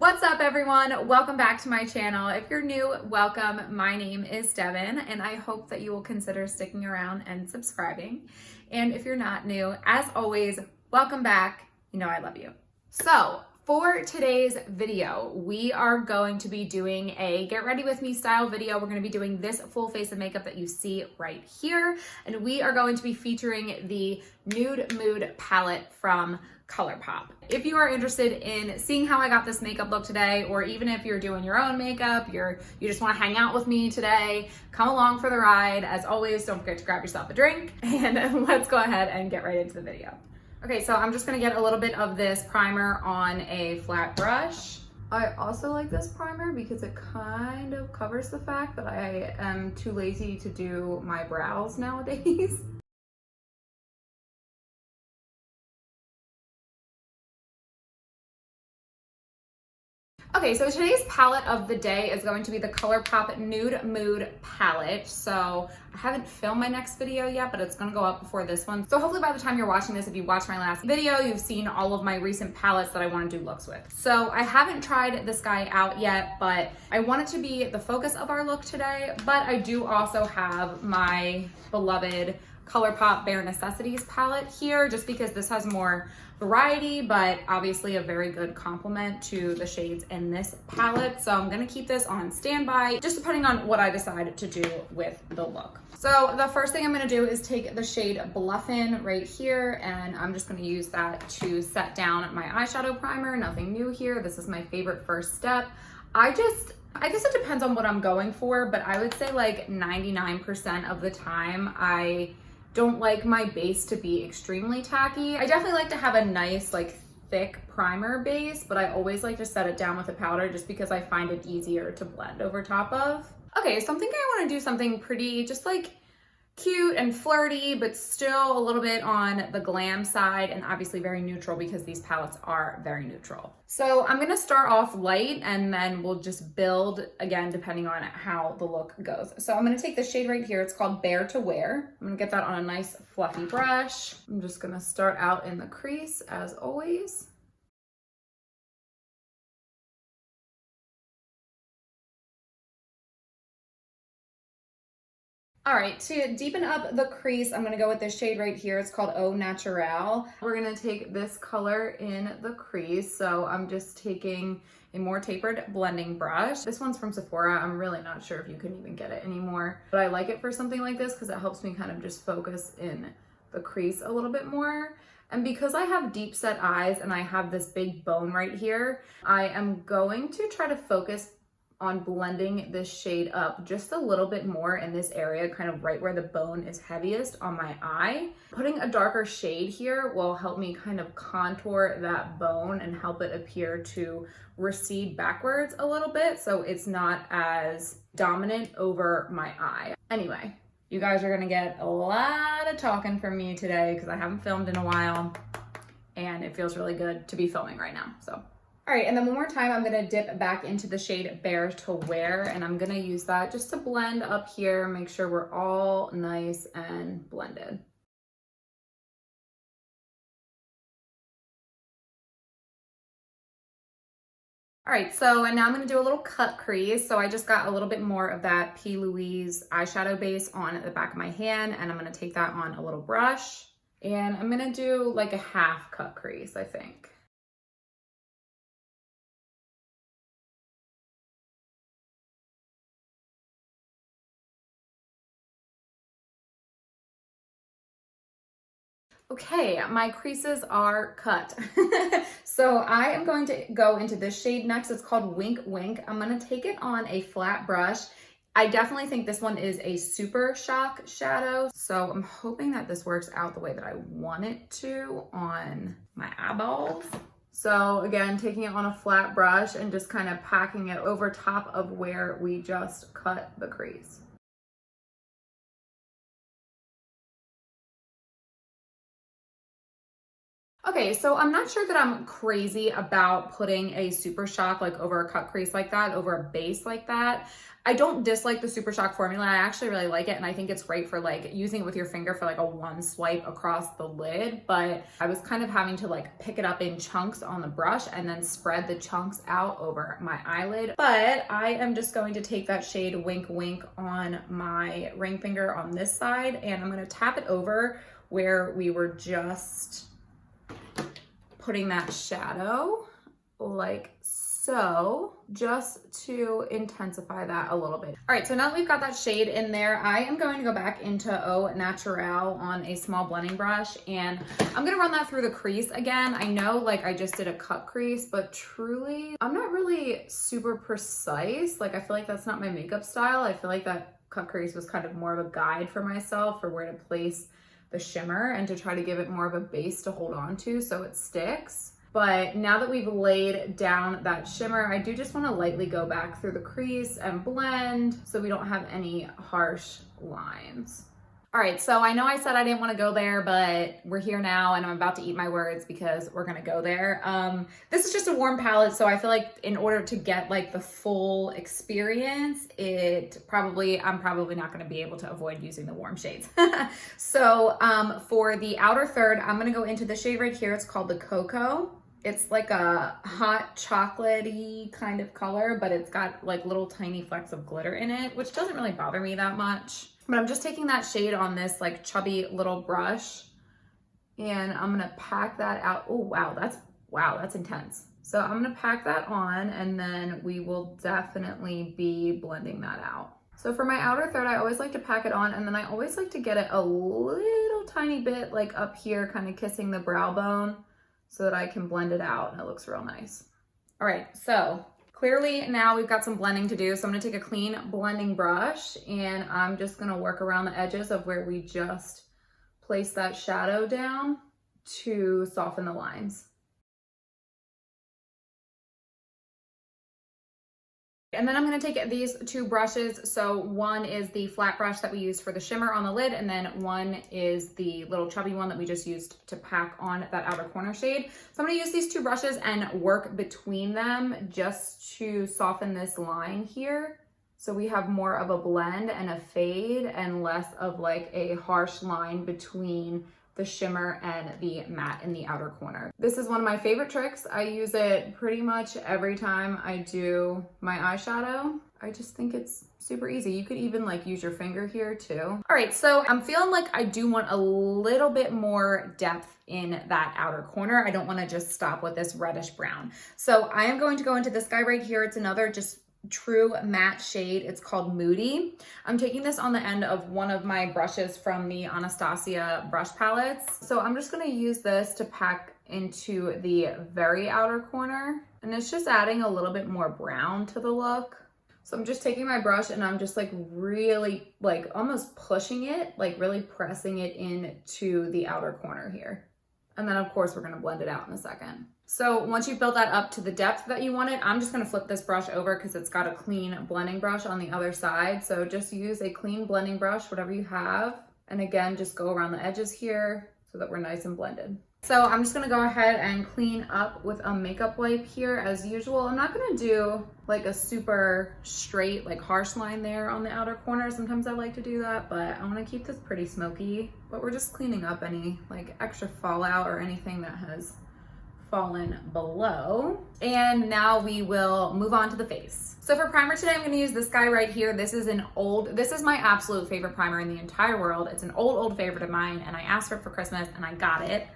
What's up, everyone? Welcome back to my channel. If you're new, welcome. My name is Devin, and I hope that you will consider sticking around and subscribing. And if you're not new, as always, welcome back. You know I love you. So for today's video, we are going to be doing a get ready with me style video. We're going to be doing this full face of makeup that you see right here, and we are going to be featuring the Nude Mood palette from Colourpop. If you are interested in seeing how I got this makeup look today, or even if you're doing your own makeup, you just want to hang out with me today, come along for the ride. As always, don't forget to grab yourself a drink, and let's go ahead and get right into the video. Okay, so I'm just gonna get a little bit of this primer on a flat brush. I also like this primer because it kind of covers the fact that I am too lazy to do my brows nowadays. Okay, so today's palette of the day is going to be the Colourpop Nude Mood palette. So I haven't filmed my next video yet, but it's gonna go up before this one. So hopefully by the time you're watching this, if you watched my last video, you've seen all of my recent palettes that I wanna do looks with. So I haven't tried this guy out yet, but I want it to be the focus of our look today. But I do also have my beloved Colourpop Bare Necessities palette here, just because this has more variety, but obviously a very good complement to the shades in this palette. So I'm gonna keep this on standby, just depending on what I decide to do with the look. So the first thing I'm gonna do is take the shade Bluffin' right here, and I'm just gonna use that to set down my eyeshadow primer. Nothing new here. This is my favorite first step. I guess it depends on what I'm going for, but I would say like 99% of the time, I don't like my base to be extremely tacky. I definitely like to have a nice, like, thick primer base, but I always like to set it down with a powder just because I find it easier to blend over top of. Okay, so I'm thinking I want to do something pretty just like cute and flirty, but still a little bit on the glam side, and obviously very neutral because these palettes are very neutral. So I'm gonna start off light, and then we'll just build again depending on how the look goes. So I'm gonna take the shade right here. It's called Bare to Wear. I'm gonna get that on a nice fluffy brush. I'm just gonna start out in the crease as always. All right, to deepen up the crease, I'm gonna go with this shade right here. It's called Au Naturel. We're gonna take this color in the crease. So I'm just taking a more tapered blending brush. This one's from Sephora. I'm really not sure if you can even get it anymore, but I like it for something like this because it helps me kind of just focus in the crease a little bit more. And because I have deep set eyes and I have this big bone right here, I am going to try to focus on blending this shade up just a little bit more in this area, kind of right where the bone is heaviest on my eye. Putting a darker shade here will help me kind of contour that bone and help it appear to recede backwards a little bit so it's not as dominant over my eye. Anyway, you guys are gonna get a lot of talking from me today because I haven't filmed in a while and it feels really good to be filming right now, so. All right, and then one more time, I'm gonna dip back into the shade Bare to Wear, and I'm gonna use that just to blend up here, make sure we're all nice and blended. All right, so and now I'm gonna do a little cut crease. So I just got a little bit more of that P. Louise eyeshadow base on the back of my hand, and I'm gonna take that on a little brush, and I'm gonna do like a half cut crease, I think. Okay, my creases are cut. So I am going to go into this shade next. It's called Wink Wink. I'm gonna take it on a flat brush. I definitely think this one is a super shock shadow. So I'm hoping that this works out the way that I want it to on my eyeballs. So again, taking it on a flat brush and just kind of packing it over top of where we just cut the crease. Okay, so I'm not sure that I'm crazy about putting a Super Shock like over a cut crease like that, over a base like that. I don't dislike the Super Shock formula. I actually really like it, and I think it's great for like using it with your finger for like a one swipe across the lid, but I was kind of having to like pick it up in chunks on the brush and then spread the chunks out over my eyelid. But I am just going to take that shade Wink Wink on my ring finger on this side, and I'm gonna tap it over where we were just putting that shadow like so, just to intensify that a little bit. All right, so now that we've got that shade in there, I am going to go back into Au Naturel on a small blending brush, and I'm gonna run that through the crease again. I know like I just did a cut crease, but truly, I'm not really super precise. Like I feel like that's not my makeup style. I feel like that cut crease was kind of more of a guide for myself for where to place the shimmer and to try to give it more of a base to hold on to so it sticks. But now that we've laid down that shimmer, I do just want to lightly go back through the crease and blend so we don't have any harsh lines. All right, so I know I said I didn't want to go there, but we're here now and I'm about to eat my words because we're gonna go there. This is just a warm palette, so I feel like in order to get like the full experience, I'm probably not gonna be able to avoid using the warm shades. So for the outer third, I'm gonna go into the shade right here. It's called the Cocoa. It's like a hot chocolatey kind of color, but it's got like little tiny flecks of glitter in it, which doesn't really bother me that much. But I'm just taking that shade on this like chubby little brush and I'm gonna pack that out. Oh, wow, that's intense. So I'm gonna pack that on and then we will definitely be blending that out. So for my outer third, I always like to pack it on and then I always like to get it a little tiny bit like up here, kind of kissing the brow bone so that I can blend it out and it looks real nice. All right, so clearly now we've got some blending to do. So I'm gonna take a clean blending brush and I'm just gonna work around the edges of where we just placed that shadow down to soften the lines. And then I'm gonna take these two brushes. So one is the flat brush that we used for the shimmer on the lid, and then one is the little chubby one that we just used to pack on that outer corner shade. So I'm gonna use these two brushes and work between them just to soften this line here. So we have more of a blend and a fade and less of like a harsh line between the shimmer and the matte in the outer corner. This is one of my favorite tricks. I use it pretty much every time I do my eyeshadow. I just think it's super easy. You could even like use your finger here too. All right, so I'm feeling like I do want a little bit more depth in that outer corner. I don't want to just stop with this reddish brown. So I am going to go into this guy right here. It's another just true matte shade. It's called Moody. I'm taking this on the end of one of my brushes from the Anastasia brush palettes. So I'm just going to use this to pack into the very outer corner. And it's just adding a little bit more brown to the look. So I'm just taking my brush and I'm just like really like almost pushing it, like really pressing it into the outer corner here. And then of course we're going to blend it out in a second. So once you've built that up to the depth that you want it, I'm just going to flip this brush over because it's got a clean blending brush on the other side. So just use a clean blending brush, whatever you have. And again, just go around the edges here so that we're nice and blended. So I'm just going to go ahead and clean up with a makeup wipe here as usual. I'm not going to do like a super straight, like harsh line there on the outer corner. Sometimes I like to do that, but I want to keep this pretty smoky. But we're just cleaning up any like extra fallout or anything that has fallen below. And now we will move on to the face. So for primer today, I'm going to use this guy right here. This is my absolute favorite primer in the entire world. It's an old favorite of mine, and I asked for it for Christmas and I got it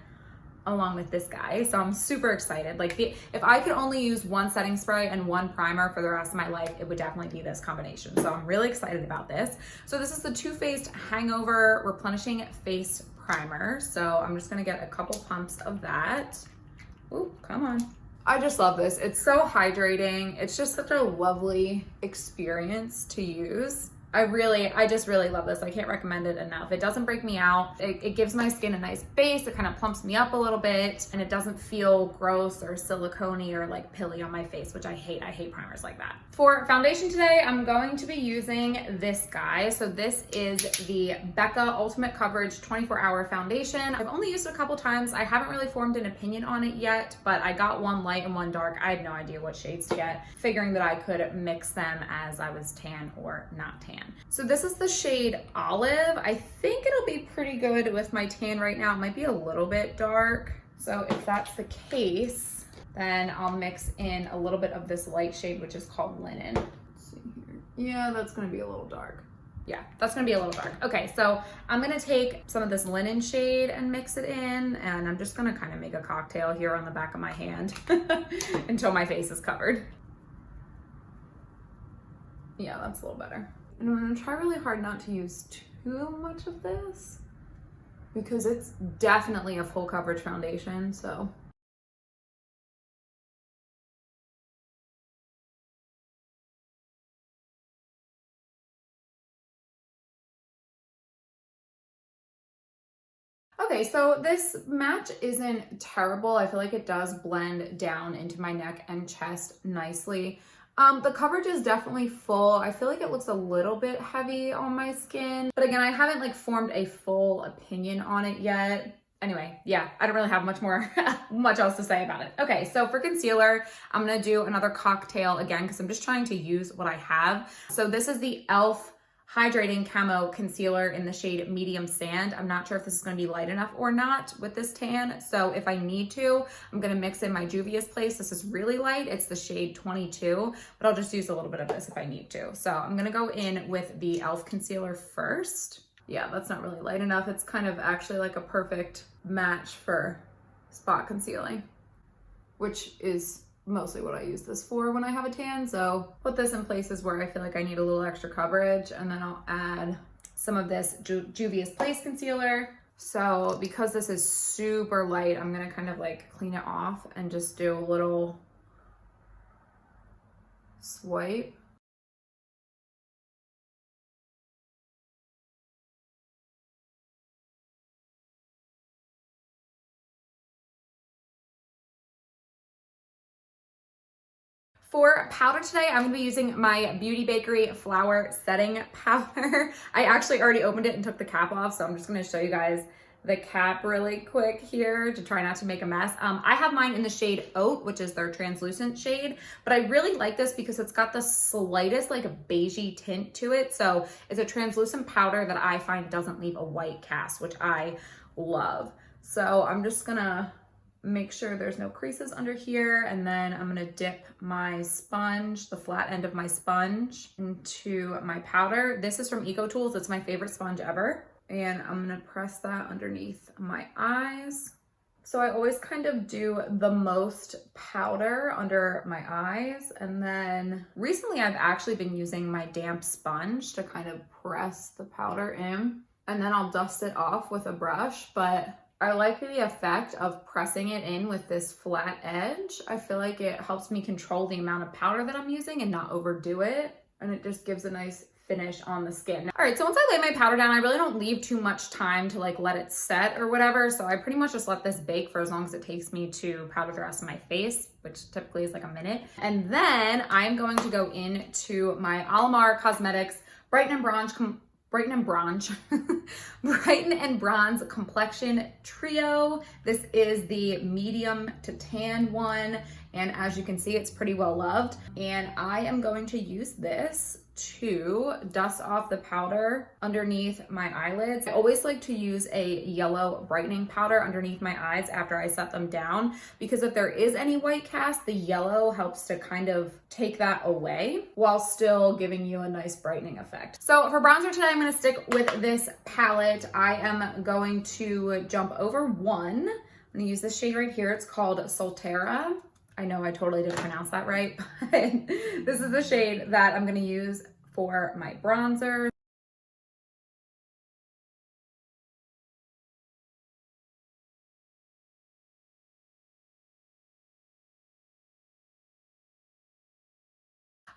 along with this guy. So I'm super excited. Like if I could only use one setting spray and one primer for the rest of my life, it would definitely be this combination. So I'm really excited about this. So this is the Too Faced Hangover Replenishing Face Primer. So I'm just going to get a couple pumps of that. Ooh, come on. I just love this. It's so hydrating. It's just such a lovely experience to use. I just really love this. I can't recommend it enough. It doesn't break me out. It gives my skin a nice base. It kind of plumps me up a little bit, and it doesn't feel gross or silicone-y or like pilly on my face, which I hate. I hate primers like that. For foundation today, I'm going to be using this guy. So this is the Becca Ultimate Coverage 24-Hour Foundation. I've only used it a couple times. I haven't really formed an opinion on it yet, but I got one light and one dark. I had no idea what shades to get, figuring that I could mix them as I was tan or not tan. So this is the shade Olive. I think it'll be pretty good with my tan right now. It might be a little bit dark. So if that's the case, then I'll mix in a little bit of this light shade, which is called Linen. Let's see here. Yeah, that's gonna be a little dark. Yeah, that's gonna be a little dark. Okay, so I'm gonna take some of this Linen shade and mix it in, and I'm just gonna kind of make a cocktail here on the back of my hand until my face is covered. Yeah, that's a little better. And I'm gonna try really hard not to use too much of this because it's definitely a full coverage foundation, so. Okay, so this match isn't terrible. I feel like it does blend down into my neck and chest nicely. The coverage is definitely full. I feel like it looks a little bit heavy on my skin, but again, I haven't like formed a full opinion on it yet. Anyway, yeah, I don't really have much else to say about it. Okay, so for concealer, I'm gonna do another cocktail again because I'm just trying to use what I have. So this is the e.l.f. Hydrating Camo Concealer in the shade Medium Sand. I'm not sure if this is gonna be light enough or not with this tan. So if I need to, I'm gonna mix in my Juvia's Place. This is really light. It's the shade 22, but I'll just use a little bit of this if I need to. So I'm gonna go in with the e.l.f. concealer first. Yeah, that's not really light enough. It's kind of actually like a perfect match for spot concealing, which is mostly what I use this for when I have a tan. So put this in places where I feel like I need a little extra coverage, and then I'll add some of this Juvia's Place concealer. So because this is super light, I'm gonna kind of like clean it off and just do a little swipe. For powder today, I'm gonna be using my Beauty Bakery Flour Setting Powder. I actually already opened it and took the cap off, so I'm just gonna show you guys the cap really quick here to try not to make a mess. I have mine in the shade Oat, which is their translucent shade, but I really like this because it's got the slightest like beigey tint to it. So it's a translucent powder that I find doesn't leave a white cast, which I love. So I'm just gonna make sure there's no creases under here, and then I'm gonna dip my sponge, the flat end of my sponge, into my powder. This is from Eco Tools. It's my favorite sponge ever, and I'm gonna press that underneath my eyes. So I always kind of do the most powder under my eyes, and then recently I've actually been using my damp sponge to kind of press the powder in, and then I'll dust it off with a brush. But I like the effect of pressing it in with this flat edge. I feel like it helps me control the amount of powder that I'm using and not overdo it. And it just gives a nice finish on the skin. All right, so once I lay my powder down, I really don't leave too much time to like let it set or whatever. So I pretty much just let this bake for as long as it takes me to powder the rest of my face, which typically is like a minute. And then I'm going to go into my Alamar Cosmetics Brighten and Bronze Complexion Trio. This is the medium to tan one, and as you can see, it's pretty well loved. And I am going to use this to dust off the powder underneath my eyelids. I always like to use a yellow brightening powder underneath my eyes after I set them down, because if there is any white cast, the yellow helps to kind of take that away while still giving you a nice brightening effect. So for bronzer today, I'm gonna stick with this palette. I am going to jump over one. I'm gonna use this shade right here. It's called Soltera. I know I totally didn't pronounce that right, but this is the shade that I'm gonna use for my bronzer.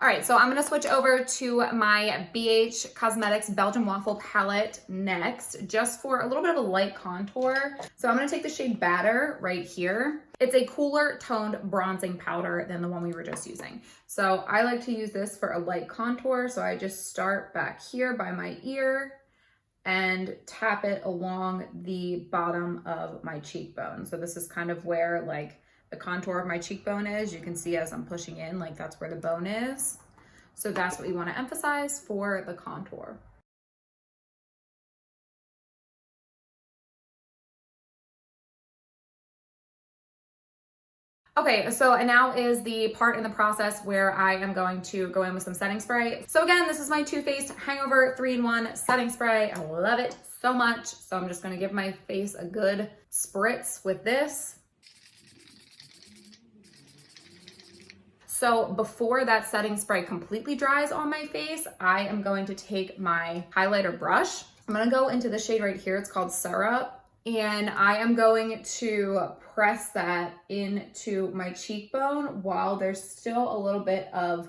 All right, so I'm gonna switch over to my BH Cosmetics Belgian Waffle palette next, just for a little bit of a light contour. So I'm gonna take the shade Batter right here. It's a cooler toned bronzing powder than the one we were just using. So I like to use this for a light contour. So I just start back here by my ear and tap it along the bottom of my cheekbone. So this is kind of where like the contour of my cheekbone is. You can see as I'm pushing in, like that's where the bone is. So that's what you want to emphasize for the contour. Okay, so now is the part in the process where I am going to go in with some setting spray. So again, this is my Too Faced Hangover 3-in-1 setting spray. I love it so much. So I'm just gonna give my face a good spritz with this. So before that setting spray completely dries on my face, I am going to take my highlighter brush. I'm gonna go into the shade right here. It's called Syrup. And I am going to press that into my cheekbone while there's still a little bit of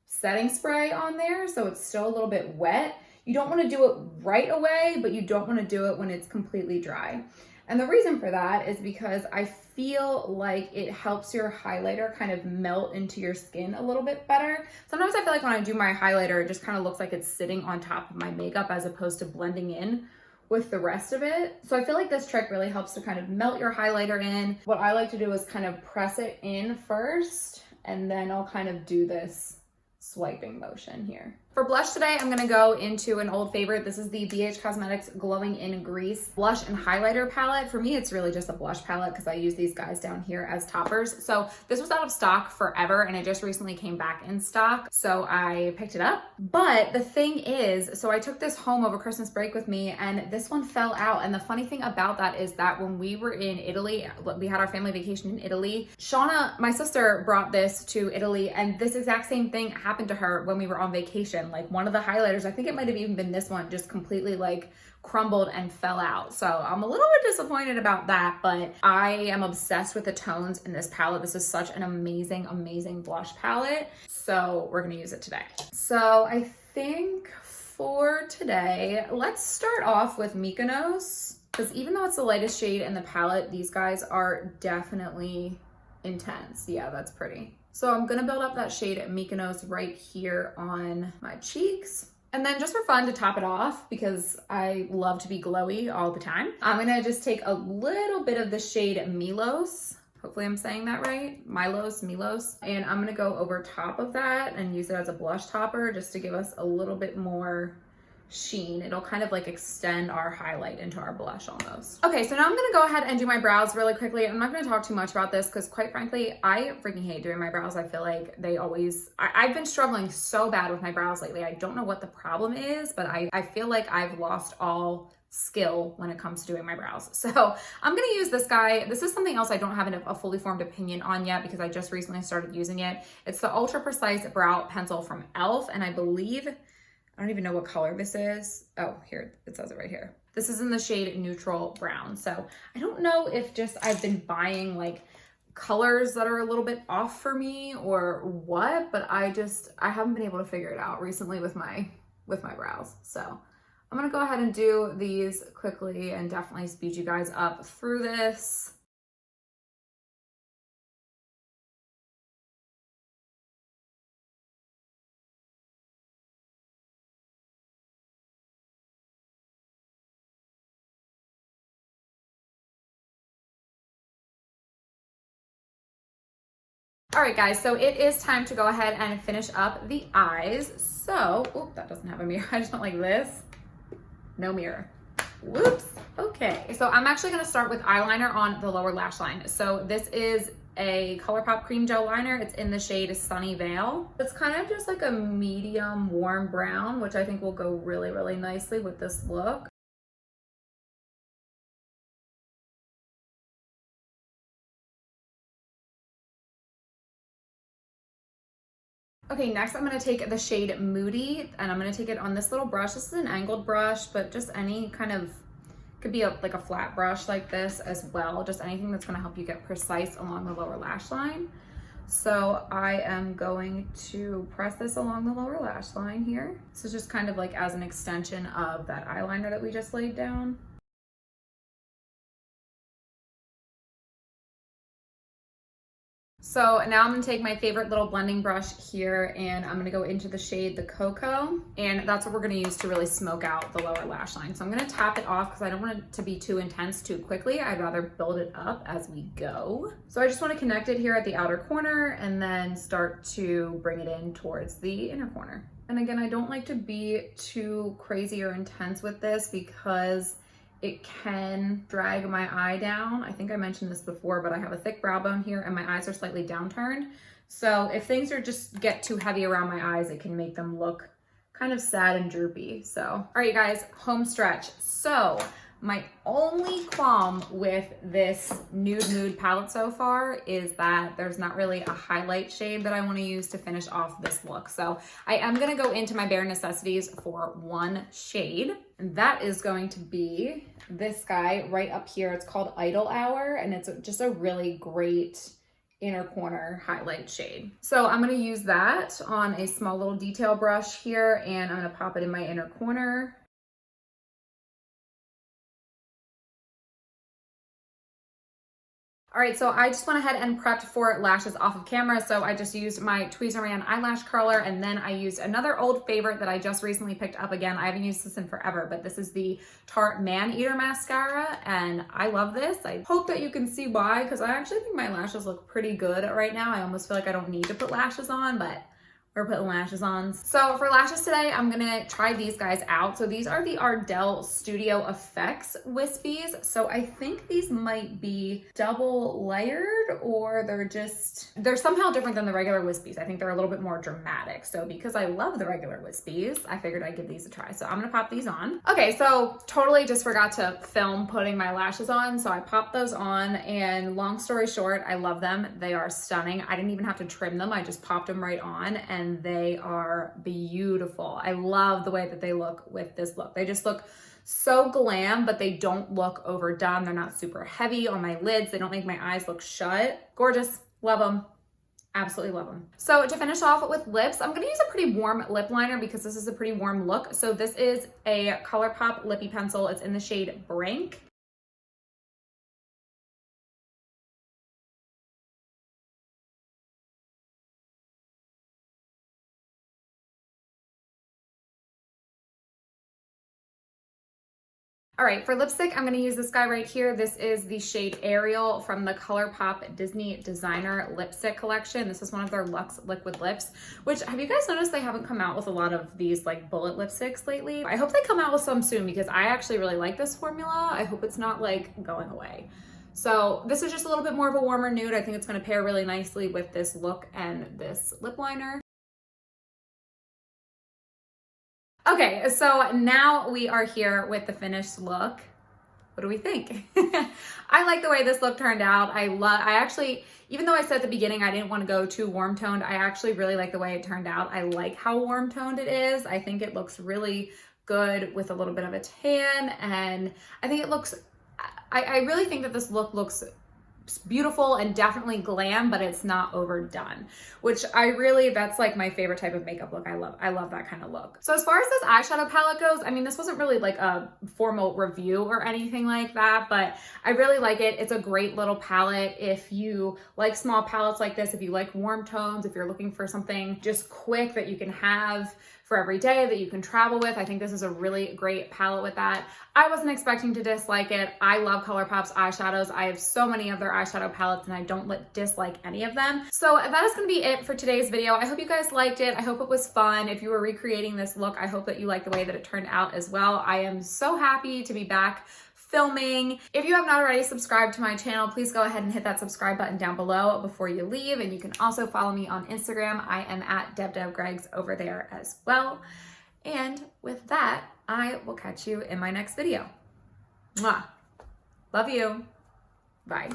setting spray on there. So it's still a little bit wet. You don't want to do it right away, but you don't want to do it when it's completely dry. And the reason for that is because I feel like it helps your highlighter kind of melt into your skin a little bit better. Sometimes I feel like when I do my highlighter, it just kind of looks like it's sitting on top of my makeup as opposed to blending in with the rest of it. So I feel like this trick really helps to kind of melt your highlighter in. What I like to do is kind of press it in first, and then I'll kind of do this swiping motion here. For blush today, I'm gonna go into an old favorite. This is the BH Cosmetics Glowing in Grease Blush and Highlighter Palette. For me, it's really just a blush palette because I use these guys down here as toppers. So this was out of stock forever and it just recently came back in stock. So I picked it up. But the thing is, so I took this home over Christmas break with me and this one fell out. And the funny thing about that is that when we were in Italy, we had our family vacation in Italy, Shauna, my sister, brought this to Italy and this exact same thing happened to her when we were on vacation. Like one of the highlighters, I think it might have even been this one, just completely like crumbled and fell out. So I'm a little bit disappointed about that, but I am obsessed with the tones in this palette. This is such an amazing, amazing blush palette. So we're gonna use it today. So I think for today, let's start off with Mykonos, because even though it's the lightest shade in the palette, these guys are definitely intense. Yeah, that's pretty. So I'm gonna build up that shade at Mykonos right here on my cheeks. And then just for fun to top it off, because I love to be glowy all the time, I'm gonna just take a little bit of the shade Milos. Hopefully I'm saying that right. Milos. And I'm gonna go over top of that and use it as a blush topper just to give us a little bit more sheen. It'll kind of like extend our highlight into our blush almost. Okay, so now I'm gonna go ahead and do my brows really quickly. I'm not gonna talk too much about this because quite frankly, I freaking hate doing my brows. I feel like they always, I've been struggling so bad with my brows lately. I don't know what the problem is, but I feel like I've lost all skill when it comes to doing my brows. So I'm gonna use this guy. This is something else I don't have a fully formed opinion on yet because I just recently started using it. It's the Ultra Precise Brow Pencil from e.l.f. and I believe, I don't even know what color this is. Oh, here, it says it right here. This is in the shade Neutral Brown. So I don't know if just I've been buying like colors that are a little bit off for me or what, but I haven't been able to figure it out recently with my brows. So I'm gonna go ahead and do these quickly and definitely speed you guys up through this. All right, guys, so it is time to go ahead and finish up the eyes. So, oh, that doesn't have a mirror. I just went like this. No mirror. Whoops. Okay, so I'm actually gonna start with eyeliner on the lower lash line. So this is a Colourpop Cream Gel Liner. It's in the shade Sunny Vale. It's kind of just like a medium warm brown, which I think will go really, really nicely with this look. Okay, next I'm gonna take the shade Moody and I'm gonna take it on this little brush. This is an angled brush, but just any kind of, could be like a flat brush like this as well. Just anything that's gonna help you get precise along the lower lash line. So I am going to press this along the lower lash line here. This is just kind of like as an extension of that eyeliner that we just laid down. So now I'm gonna take my favorite little blending brush here and I'm gonna go into the shade the Cocoa, and that's what we're gonna use to really smoke out the lower lash line. So I'm gonna tap it off because I don't want it to be too intense too quickly. I'd rather build it up as we go. So I just wanna connect it here at the outer corner and then start to bring it in towards the inner corner. And again, I don't like to be too crazy or intense with this because it can drag my eye down. I think I mentioned this before, but I have a thick brow bone here and my eyes are slightly downturned. So if things are just get too heavy around my eyes, it can make them look kind of sad and droopy. So, all right, you guys, home stretch. So my only qualm with this Nude Mood palette so far is that there's not really a highlight shade that I want to use to finish off this look. So I am going to go into my bare necessities for one shade, and that is going to be this guy right up here. It's called Idle Hour, and it's just a really great inner corner highlight shade. So I'm going to use that on a small little detail brush here, and I'm going to pop it in my inner corner. All right, so I just went ahead and prepped for lashes off of camera. So I just used my Tweezerman eyelash curler, and then I used another old favorite that I just recently picked up again. I haven't used this in forever, but this is the Tarte Man Eater mascara, and I love this. I hope that you can see why, because I actually think my lashes look pretty good right now. I almost feel like I don't need to put lashes on, but we're putting lashes on. So for lashes today, I'm gonna try these guys out. So these are the Ardell Studio Effects Wispies. So I think these might be double layered, or they're somehow different than the regular wispies. I think they're a little bit more dramatic. So because I love the regular wispies, I figured I'd give these a try. So I'm gonna pop these on. Okay, so totally just forgot to film putting my lashes on. So I popped those on, and long story short, I love them. They are stunning. I didn't even have to trim them. I just popped them right on, and they are beautiful. I love the way that they look with this look. They just look so glam, but they don't look overdone. They're not super heavy on my lids. They don't make my eyes look shut. Gorgeous. Love them. Absolutely love them. So to finish off with lips, I'm gonna use a pretty warm lip liner because this is a pretty warm look. So this is a Colourpop lippy pencil. It's in the shade Brink. All right, for lipstick, I'm gonna use this guy right here. This is the shade Ariel from the Colourpop Disney Designer Lipstick Collection. This is one of their Luxe Liquid Lips, which, have you guys noticed they haven't come out with a lot of these like bullet lipsticks lately? I hope they come out with some soon because I actually really like this formula. I hope it's not like going away. So this is just a little bit more of a warmer nude. I think it's gonna pair really nicely with this look and this lip liner. Okay, so now we are here with the finished look. What do we think? I like the way this look turned out. I actually, even though I said at the beginning I didn't want to go too warm toned, I actually really like the way it turned out. I like how warm toned it is. I think it looks really good with a little bit of a tan, and I think it looks, I really think that this look looks beautiful and definitely glam, but it's not overdone, which that's like my favorite type of makeup look. I love that kind of look. So as far as this eyeshadow palette goes, I mean, this wasn't really like a formal review or anything like that, but I really like it. It's a great little palette. If you like small palettes like this, if you like warm tones, if you're looking for something just quick that you can have for every day that you can travel with, I think this is a really great palette with that. I wasn't expecting to dislike it. I love Colourpop's eyeshadows. I have so many of their eyeshadow palettes and I don't dislike any of them. So that is gonna be it for today's video. I hope you guys liked it. I hope it was fun. If you were recreating this look, I hope that you liked the way that it turned out as well. I am so happy to be back filming. If you have not already subscribed to my channel, please go ahead and hit that subscribe button down below before you leave. And you can also follow me on Instagram. I am at DebDebGregs over there as well. And with that, I will catch you in my next video. Mwah. Love you. Bye.